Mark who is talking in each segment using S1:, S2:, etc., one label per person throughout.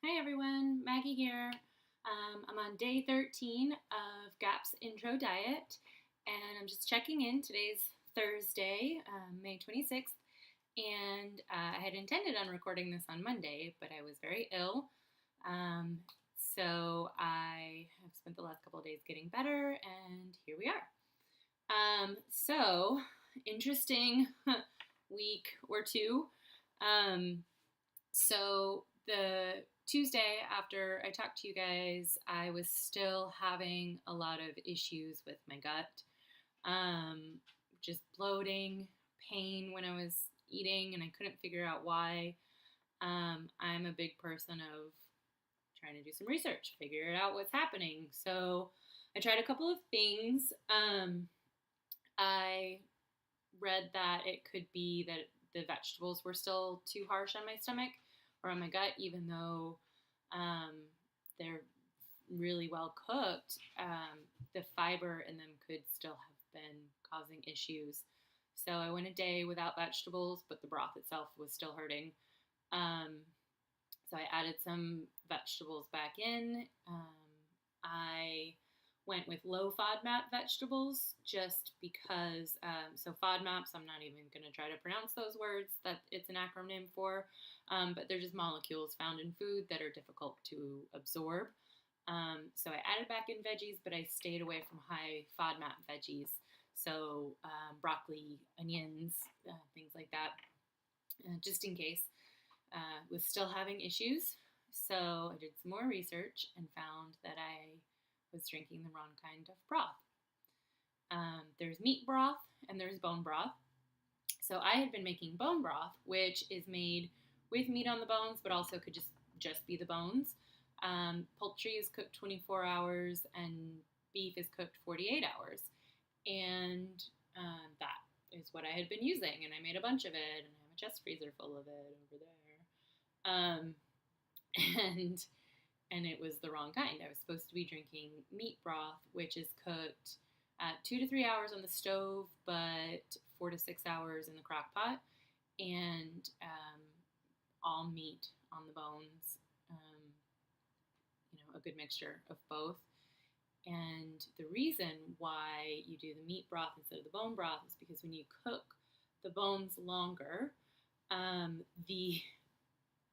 S1: Hi everyone, Maggie here. I'm on day 13 of GAP's intro diet, and I'm just checking in. Today's Thursday, May 26th, and I had intended on recording this on Monday, but I was very ill. Um, so I have spent the last couple of days getting better, and here we are. Interesting week or two. Um, so the Tuesday after I talked to you guys, I was still having a lot of issues with my gut. Just bloating, pain when I was eating, and I couldn't figure out why. I'm a big person of trying to do some research, figure out what's happening. So I tried a couple of things. I read that it could be that the vegetables were still too harsh on my stomach or on my gut, even though they're really well cooked. The fiber in them could still have been causing issues. So I went a day without vegetables, but the broth itself was still hurting. So I added some vegetables back in. I went with low FODMAP vegetables just because, so FODMAPs, I'm not even going to try to pronounce those words that it's an acronym for, but they're just molecules found in food that are difficult to absorb. So I added back in veggies, but I stayed away from high FODMAP veggies. So broccoli, onions, things like that, just in case. Was still having issues. So I did some more research and found that I was drinking the wrong kind of broth. There's meat broth and there's bone broth. So I had been making bone broth, which is made with meat on the bones, but also could just be the bones. Poultry is cooked 24 hours and beef is cooked 48 hours. And that is what I had been using. And I made a bunch of it, and I have a chest freezer full of it over there. And it was the wrong kind. I was supposed to be drinking meat broth, which is cooked 2 to 3 hours on the stove, but 4 to 6 hours in the crock pot, and all meat on the bones, a good mixture of both. And the reason why you do the meat broth instead of the bone broth is because when you cook the bones longer,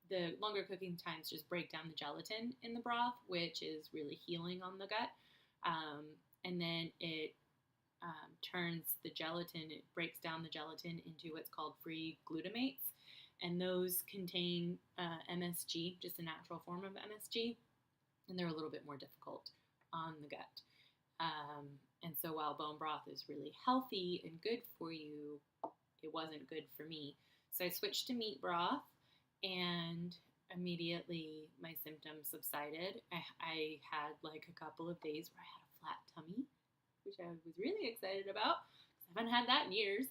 S1: the longer cooking times just break down the gelatin in the broth, which is really healing on the gut. And then it turns the gelatin, it breaks down the gelatin into what's called free glutamates. And those contain MSG, just a natural form of MSG. And they're a little bit more difficult on the gut. And so while bone broth is really healthy and good for you, it wasn't good for me. So I switched to meat broth, and immediately my symptoms subsided. I had like a couple of days where I had a flat tummy, which I was really excited about because I haven't had that in years.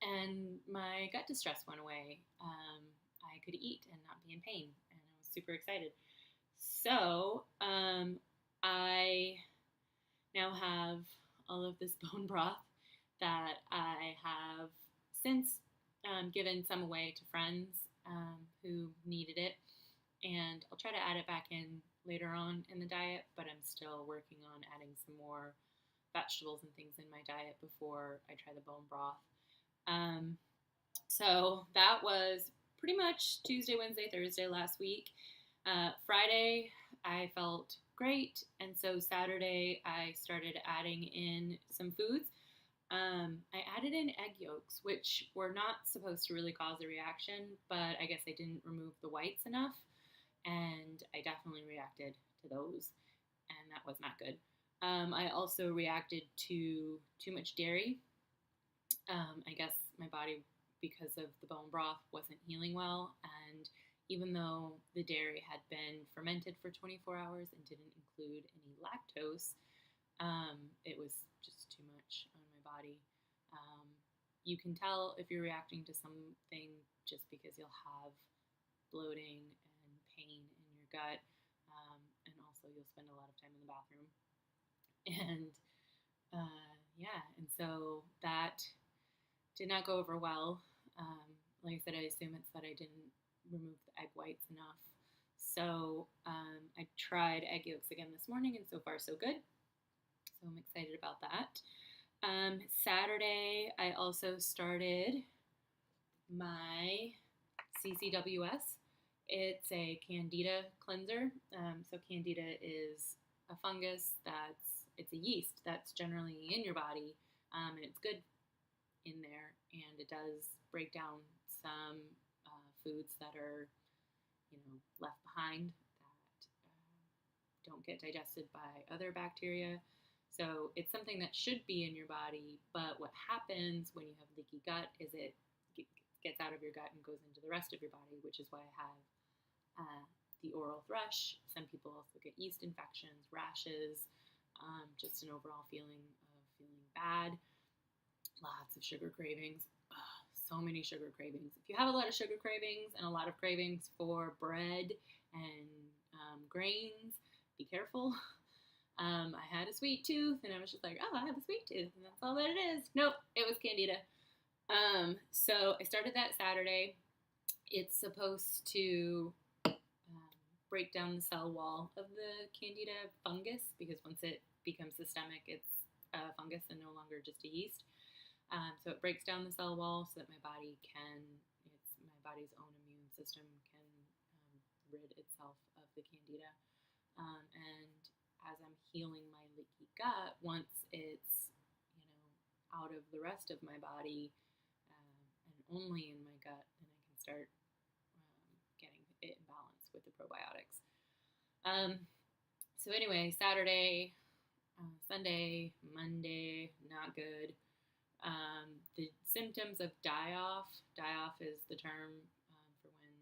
S1: And my gut distress went away. I could eat and not be in pain, and I was super excited. So I now have all of this bone broth that I have since given some away to friends who needed it, and I'll try to add it back in later on in the diet, but I'm still working on adding some more vegetables and things in my diet before I try the bone broth. So that was pretty much Tuesday, Wednesday, Thursday last week. Friday, I felt great, and so Saturday I started adding in some foods. I added in egg yolks, which were not supposed to really cause a reaction, but I guess I didn't remove the whites enough, and I definitely reacted to those, and that was not good. I also reacted to too much dairy. I guess my body, because of the bone broth, wasn't healing well, and even though the dairy had been fermented for 24 hours and didn't include any lactose, it was just too much on my body. You can tell if you're reacting to something just because you'll have bloating and pain in your gut, and also you'll spend a lot of time in the bathroom. And yeah, and so that did not go over well. like I said, I assume it's that I didn't remove the egg whites enough. So I tried egg yolks again this morning, and so far so good. So I'm excited about that. Saturday, I also started my CCWS. It's a candida cleanser. So candida is a fungus it's a yeast that's generally in your body, and it's good in there, and it does break down some foods that are, left behind that don't get digested by other bacteria. So it's something that should be in your body, but what happens when you have leaky gut is it gets out of your gut and goes into the rest of your body, which is why I have the oral thrush. Some people also get yeast infections, rashes, just an overall feeling of feeling bad. Lots of sugar cravings. Ugh, so many sugar cravings. If you have a lot of sugar cravings and a lot of cravings for bread and grains, be careful. I had a sweet tooth, and I was just like, oh, I have a sweet tooth, and that's all that it is. Nope, it was candida. So I started that Saturday. It's supposed to break down the cell wall of the candida fungus, because once it becomes systemic, it's a fungus and no longer just a yeast. So it breaks down the cell wall so that my body's own immune system can rid itself of the candida. And as I'm healing my leaky gut, once it's out of the rest of my body and only in my gut, then I can start getting it in balance with the probiotics. So anyway, Saturday, Sunday, Monday, not good. The symptoms of die-off is the term for when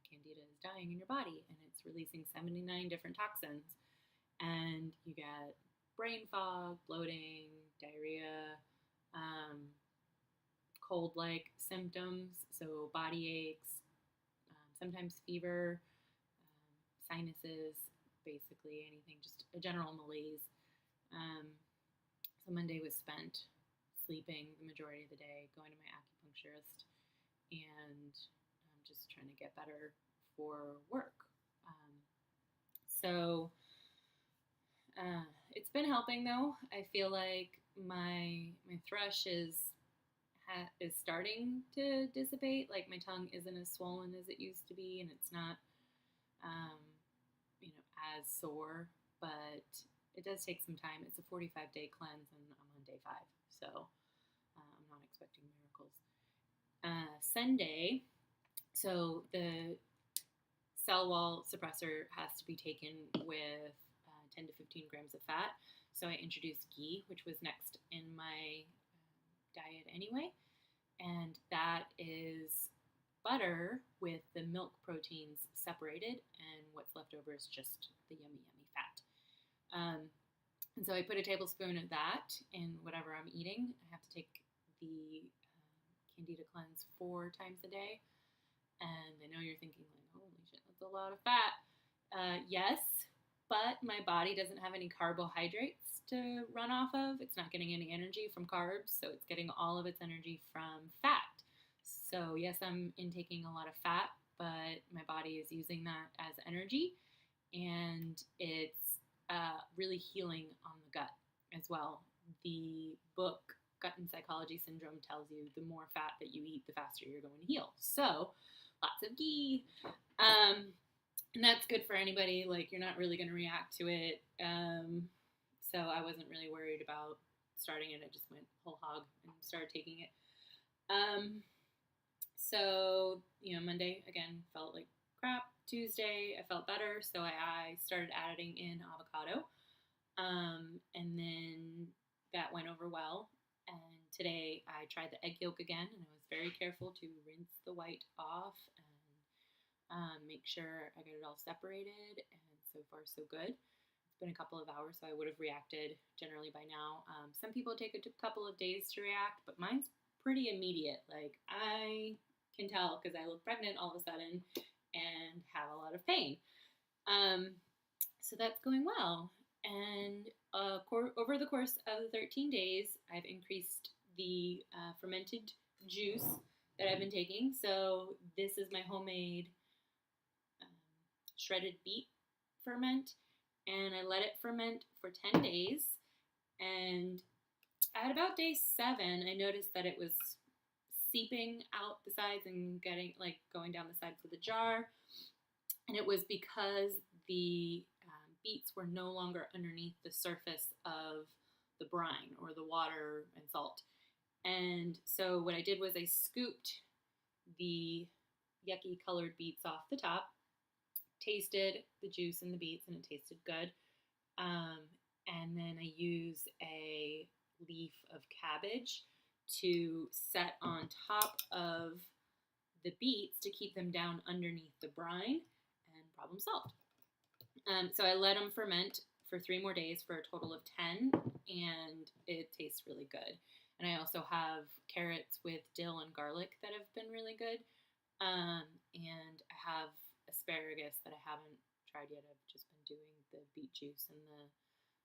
S1: candida is dying in your body, and it's releasing 79 different toxins. And you get brain fog, bloating, diarrhea, cold-like symptoms, so body aches, sometimes fever, sinuses, basically anything, just a general malaise. So Monday was spent sleeping the majority of the day, going to my acupuncturist, and just trying to get better for work. So it's been helping, though. I feel like my thrush is starting to dissipate. Like my tongue isn't as swollen as it used to be, and it's not as sore, but it does take some time. It's a 45-day cleanse, and I'm on day 5, so I'm not expecting miracles. Sunday, so the cell wall suppressor has to be taken with 10 to 15 grams of fat. So I introduced ghee, which was next in my diet anyway. And that is butter with the milk proteins separated, and what's left over is just the yummy, yummy fat. And so I put a tablespoon of that in whatever I'm eating. I have to take the candida cleanse 4 times a day. And I know you're thinking, like, holy shit, that's a lot of fat. Yes, but my body doesn't have any carbohydrates to run off of. It's not getting any energy from carbs, so it's getting all of its energy from fat. So yes, I'm intaking a lot of fat, but my body is using that as energy, and it's really healing on the gut as well. The book Gut and Psychology Syndrome tells you the more fat that you eat, the faster you're going to heal. So lots of ghee. And that's good for anybody. Like, you're not really going to react to it. So I wasn't really worried about starting it. I just went whole hog and started taking it. So, Monday, again, felt like crap. Tuesday, I felt better. So I started adding in avocado. And then that went over well. And today I tried the egg yolk again, and I was very careful to rinse the white off and make sure I got it all separated, and so far so good. It's been a couple of hours, so I would have reacted generally by now. Some people take a couple of days to react, but mine's pretty immediate. Like, I can tell because I look pregnant all of a sudden and have a lot of pain. So that's going well. And over the course of the 13 days, I've increased the fermented juice that I've been taking. So this is my homemade um, shredded beet ferment, and I let it ferment for 10 days. And at about day 7, I noticed that it was seeping out the sides and getting like going down the sides of the jar. And it was because the beets were no longer underneath the surface of the brine or the water and salt. And so what I did was I scooped the yucky colored beets off the top, tasted the juice in the beets, and it tasted good. And then I use a leaf of cabbage to set on top of the beets to keep them down underneath the brine, and problem solved. So I let them ferment for 3 more days for a total of 10, and it tastes really good. And I also have carrots with dill and garlic that have been really good. And I have asparagus that I haven't tried yet. I've just been doing the beet juice and the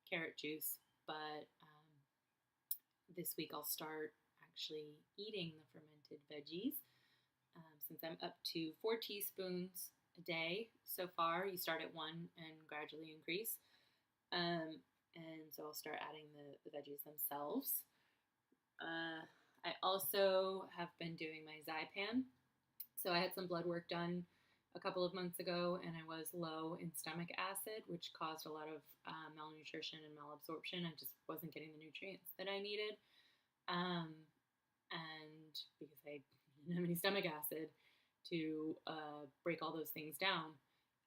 S1: carrot juice. But this week I'll start actually eating the fermented veggies. Since I'm up to 4 teaspoons a day so far. You start at 1 and gradually increase. And so I'll start adding the veggies themselves. I also have been doing my Zypan. So I had some blood work done a couple of months ago, and I was low in stomach acid, which caused a lot of malnutrition and malabsorption. I just wasn't getting the nutrients that I needed. And because I didn't have any stomach acid to break all those things down.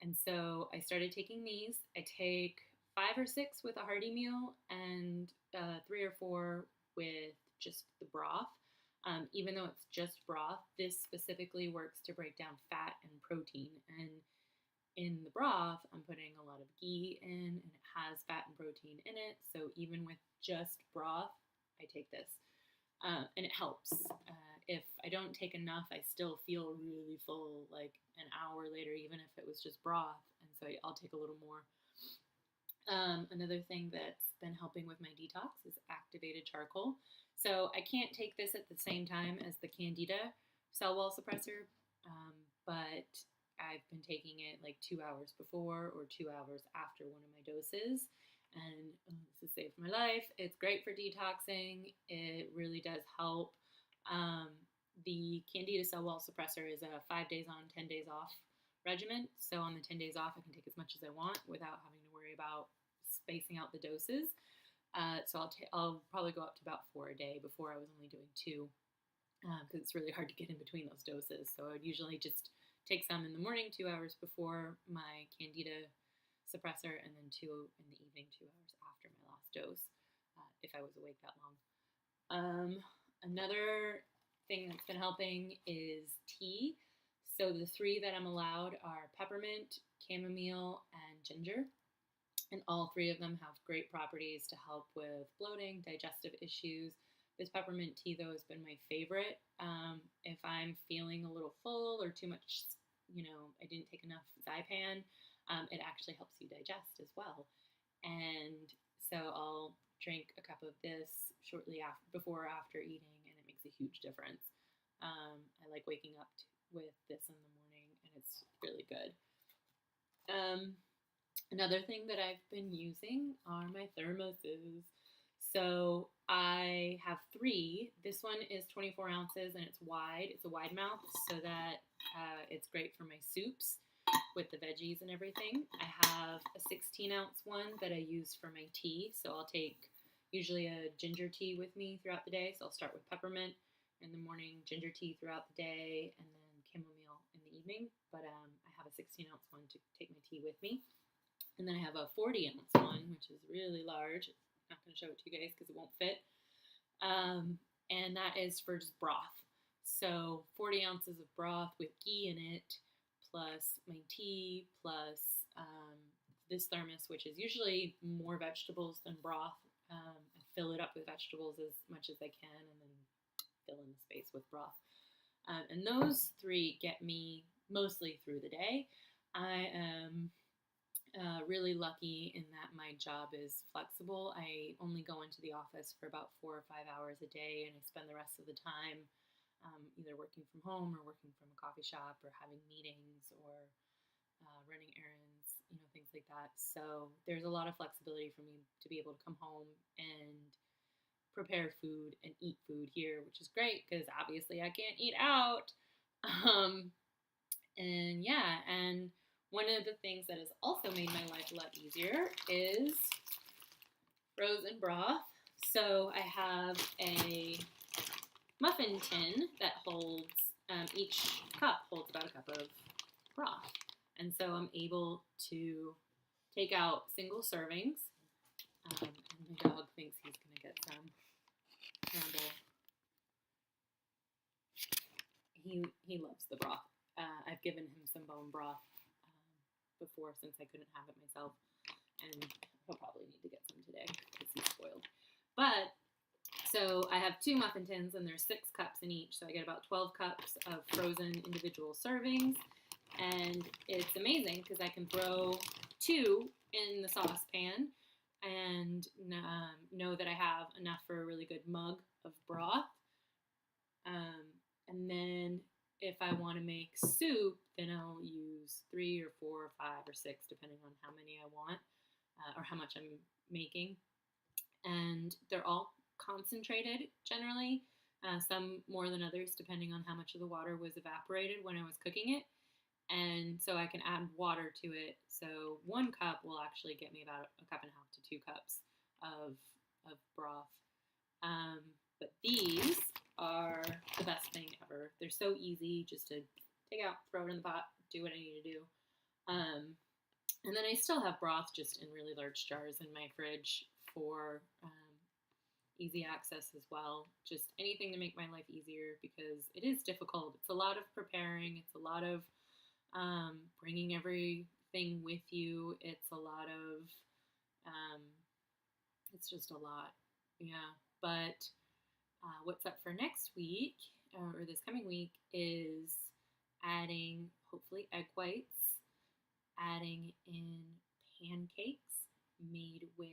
S1: And so I started taking these. I take 5 or 6 with a hearty meal and 3 or 4 with just the broth. Even though it's just broth, this specifically works to break down fat and protein. And in the broth, I'm putting a lot of ghee in, and it has fat and protein in it. So even with just broth, I take this. And it helps. If I don't take enough, I still feel really full like an hour later, even if it was just broth. And so I'll take a little more. Another thing that's been helping with my detox is activated charcoal. So I can't take this at the same time as the candida cell wall suppressor, but I've been taking it like 2 hours before or 2 hours after one of my doses. And this has saved my life. It's great for detoxing. It really does help. The candida cell wall suppressor is a 5 days on, 10 days off regimen. So on the 10 days off, I can take as much as I want without having to worry about spacing out the doses. So I'll probably go up to about 4 a day. Before I was only doing 2 because it's really hard to get in between those doses. So I would usually just take some in the morning, 2 hours before my candida suppressor, and then 2 in the evening, 2 hours after my last dose, if I was awake that long. Another thing that's been helping is tea. So the 3 that I'm allowed are peppermint, chamomile, and ginger. And all 3 of them have great properties to help with bloating, digestive issues. This peppermint tea, though, has been my favorite. If I'm feeling a little full or too much, I didn't take enough Zypan, it actually helps you digest as well. And so I'll drink a cup of this shortly before or after eating, and it makes a huge difference. I like waking up with this in the morning, and it's really good. Another thing that I've been using are my thermoses. So I have 3. This one is 24 ounces, and it's wide. It's a wide mouth, so that it's great for my soups with the veggies and everything. I have a 16-ounce one that I use for my tea. So I'll take usually a ginger tea with me throughout the day. So I'll start with peppermint in the morning, ginger tea throughout the day, and then chamomile in the evening. But I have a 16-ounce one to take my tea with me. And then I have a 40-ounce one, which is really large. I'm not going to show it to you guys because it won't fit. And that is for just broth. So 40 ounces of broth with ghee in it, plus my tea, plus this thermos, which is usually more vegetables than broth. I fill it up with vegetables as much as I can, and then fill in the space with broth. And those 3 get me mostly through the day. I am really lucky in that my job is flexible. I only go into the office for about 4 or 5 hours a day, and I spend the rest of the time either working from home or working from a coffee shop or having meetings or running errands, things like that. So there's a lot of flexibility for me to be able to come home and prepare food and eat food here, which is great because obviously I can't eat out. Um, and yeah, and one of the things that has also made my life a lot easier is frozen broth. So I have a muffin tin that holds, each cup holds about a cup of broth. And so I'm able to take out single servings. And my dog thinks he's going to get some. He loves the broth. I've given him some bone broth before since I couldn't have it myself. And he'll probably need to get some today because he's spoiled. But so I have 2 muffin tins and there's 6 cups in each. So I get about 12 cups of frozen individual servings. And it's amazing because I can throw 2 in the saucepan and know that I have enough for a really good mug of broth. And then if I want to make soup, then I'll use 3 or 4 or 5 or 6, depending on how many I want or how much I'm making. And they're all concentrated generally, some more than others, depending on how much of the water was evaporated when I was cooking it. And so I can add water to it. So 1 cup will actually get me about 1.5 cups to 2 cups of broth. But these are the best thing ever. They're so easy just to take out, throw it in the pot, do what I need to do. And then I still have broth just in really large jars in my fridge for easy access as well. Just anything to make my life easier because it is difficult. It's a lot of preparing. It's a lot of bringing everything with you. It's a lot of, it's just a lot. Yeah. But what's up for next week or this coming week is adding hopefully egg whites, adding in pancakes made with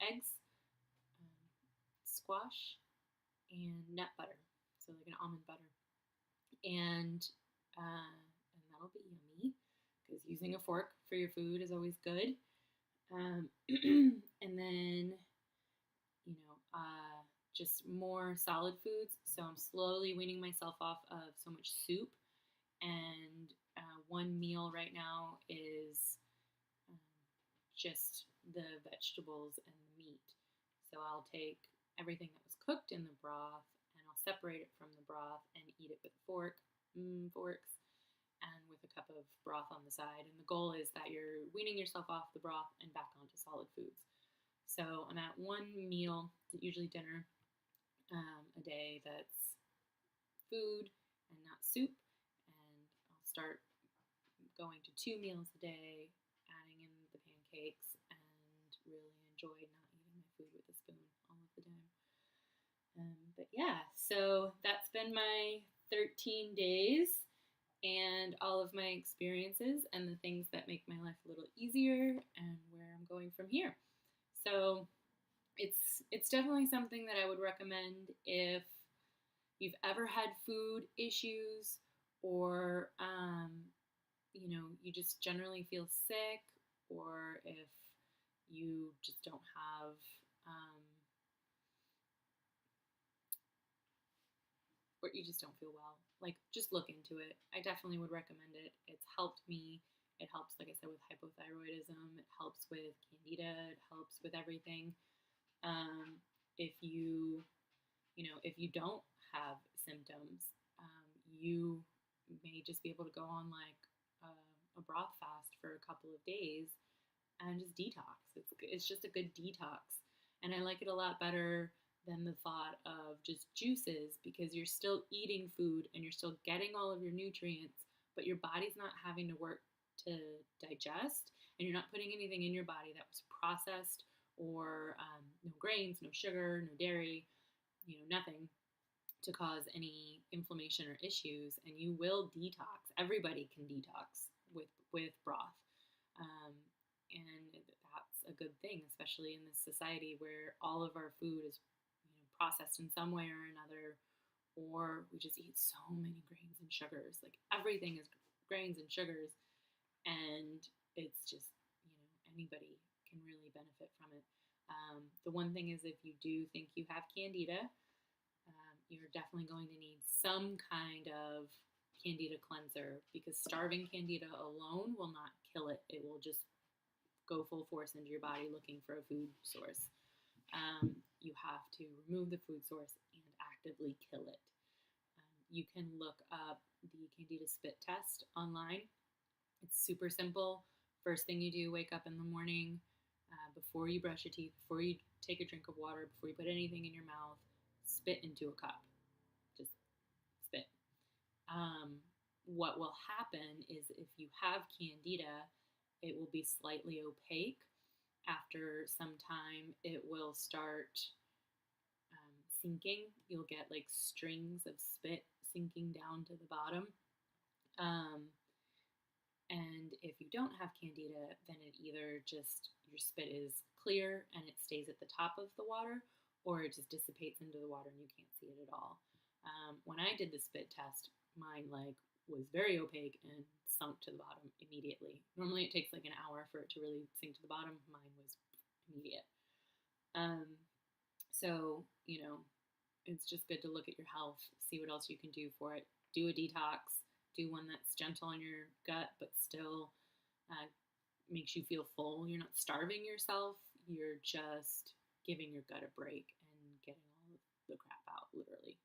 S1: eggs, squash, and nut butter, so like an almond butter, and that'll be yummy because using a fork for your food is always good. And then just more solid foods. So I'm slowly weaning myself off of so much soup, and one meal right now is just the vegetables and the meat. So I'll take everything that was cooked in the broth and I'll separate it from the broth and eat it with a forks, and with a cup of broth on the side. And the goal is that you're weaning yourself off the broth and back onto solid foods. So I'm at 1 meal, usually dinner, a day that's food and not soup. And I'll start going to 2 meals a day, adding in the pancakes, and really enjoy not eating my food with a spoon all of the time. But yeah, so that's been my 13 days and all of my experiences and the things that make my life a little easier and where I'm going from here. So it's definitely something that I would recommend if you've ever had food issues or you just generally feel sick, or if you just don't have or you just don't feel well. Like, just look into it. I definitely would recommend it. It's helped me. It helps, like I said, with hypothyroidism. It helps with candida. It helps with everything. If you don't have symptoms, you may just be able to go on like a broth fast for a couple of days and just detox. It's just a good detox, and I like it a lot better than the thought of just juices, because you're still eating food and you're still getting all of your nutrients, but your body's not having to work to digest, and you're not putting anything in your body that was processed or no grains, no sugar, no dairy, nothing to cause any inflammation or issues, and you will detox. Everybody can detox with broth, and that's a good thing, especially in this society where all of our food is processed in some way or another, or we just eat so many grains and sugars. Like everything is grains and sugars, and it's just, anybody can really benefit from it. The one thing is, if you do think you have candida, you're definitely going to need some kind of candida cleanser, because starving candida alone will not kill it. It will just go full force into your body looking for a food source. You have to remove the food source and actively kill it. You can look up the candida spit test online. It's super simple. First thing you do, wake up in the morning, before you brush your teeth, before you take a drink of water, before you put anything in your mouth, spit into a cup. Just spit. What will happen is, if you have candida, it will be slightly opaque. After some time, it will start sinking. You'll get like strings of spit sinking down to the bottom. And if you don't have candida, then it either just, your spit is clear and it stays at the top of the water, or it just dissipates into the water and you can't see it at all. When I did the spit test, mine was very opaque and sunk to the bottom immediately. Normally it takes like an hour for it to really sink to the bottom. Mine was immediate. So, it's just good to look at your health, see what else you can do for it. Do a detox. Do one that's gentle on your gut, but still makes you feel full. You're not starving yourself. You're just giving your gut a break and getting all of the crap out, literally.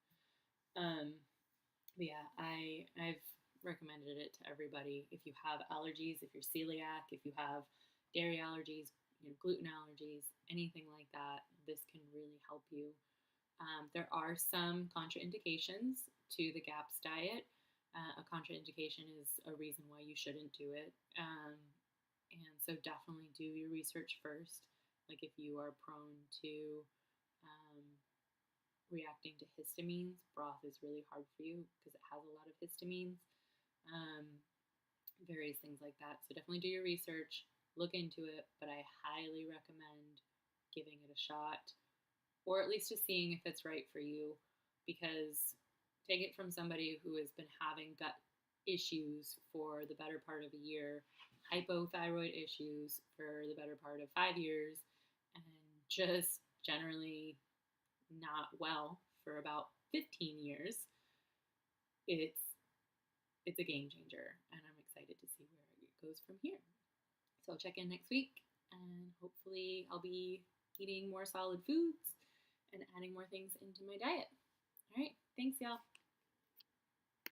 S1: But yeah, I've recommended it to everybody. If you have allergies, if you're celiac, if you have dairy allergies, gluten allergies, anything like that, this can really help you. There are some contraindications to the GAPS diet. A contraindication is a reason why you shouldn't do it. And so definitely do your research first. Like if you are prone to reacting to histamines, broth is really hard for you because it has a lot of histamines, various things like that. So definitely do your research, look into it, but I highly recommend giving it a shot, or at least just seeing if it's right for you, because take it from somebody who has been having gut issues for the better part of a year, hypothyroid issues for the better part of 5 years, and just generally not well for about 15 years. It's a game changer, and I'm excited to see where it goes from here. So I'll check in next week, and hopefully I'll be eating more solid foods and adding more things into my diet. All right, thanks, y'all.